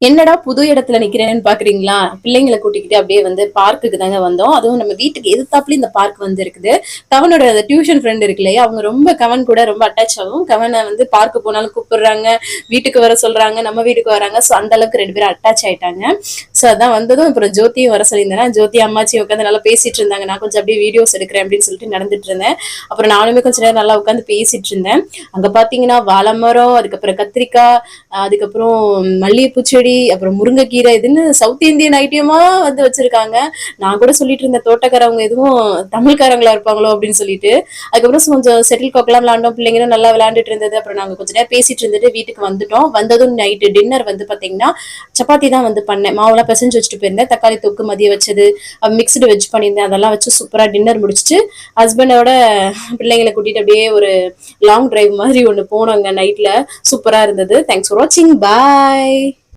என்னடா புது இடத்துல நிக்கிறேன்னு பாக்குறீங்களா? பிள்ளைங்கள கூட்டிக்கிட்டு அப்படியே வந்து பார்க்குக்கு தாங்க வந்தோம். அதுவும் நம்ம வீட்டுக்கு எதிர்த்தாப்புல இந்த பார்க் வந்து இருக்குது. கவனோட டியூஷன் ஃப்ரெண்ட் இருக்கு இல்லையா? அவங்க ரொம்ப கவன் கூட ரொம்ப அட்டாச் ஆகும். கவன வந்து பார்க் போனாலும் கூப்பிடுறாங்க, வீட்டுக்கு வர சொல்றாங்க, நம்ம வீட்டுக்கு வராங்க. ஸோ அந்த அளவுக்கு 2 பேரும் அட்டாச் ஆயிட்டாங்க. ஸோ அதான் வந்ததும் அப்புறம் ஜோதியும் வர சொல்லியிருந்தேனா, ஜோதி அம்மாச்சியும் உட்காந்து நல்லா பேசிட்டு இருந்தாங்க. நான் கொஞ்சம் அப்படியே வீடியோஸ் எடுக்கிறேன் அப்படின்னு சொல்லிட்டு நடந்துட்டு இருந்தேன். அப்புறம் நானுமே கொஞ்ச நேரம் நல்லா உட்காந்து பேசிட்டு இருந்தேன். அங்க பாத்தீங்கன்னா வாழை மரம், அதுக்கப்புறம் கத்திரிக்காய், அதுக்கப்புறம் மல்லிகைப்பூ செடி, அப்புறம் முருங்கைக்கீரை, இதுன்னு சவுத் இந்தியன் ஐட்டமா வந்து வச்சிருக்காங்க. நான் கூட சொல்லிட்டு இருந்த தோட்டக்காரவங்க எதுவும் தமிழ்காரங்களா இருப்பாங்களோ அப்படின்னு சொல்லிட்டு. அதுக்கப்புறம் கொஞ்சம் செட்டில் காக்லாம் விளையாண்டோம். பிள்ளைங்களும் நல்லா விளையாண்டுட்டு இருந்தது. அப்புறம் நாங்க கொஞ்ச நேரம் பேசிட்டு இருந்துட்டு வீட்டுக்கு வந்துட்டோம். வந்ததும் நைட்டு டின்னர் வந்து பாத்தீங்கன்னா சப்பாத்தி தான் வந்து பண்ணேன். மாவுலாம் பிசைஞ்சு வச்சுட்டு போயிருந்தேன். தக்காளி தொக்கு மதியம் வச்சது, மிக்ஸ்டு வெஜ் பண்ணியிருந்தேன். அதெல்லாம் வச்சு சூப்பரா டின்னர் முடிச்சுட்டு ஹஸ்பண்டோட பிள்ளைங்களை கூட்டிட்டு அப்படியே ஒரு லாங் டிரைவ் மாதிரி ஒன்று போனோங்க நைட்ல. சூப்பரா இருந்தது. தேங்க்ஸ் ஃபார் வாட்சிங். பாய்.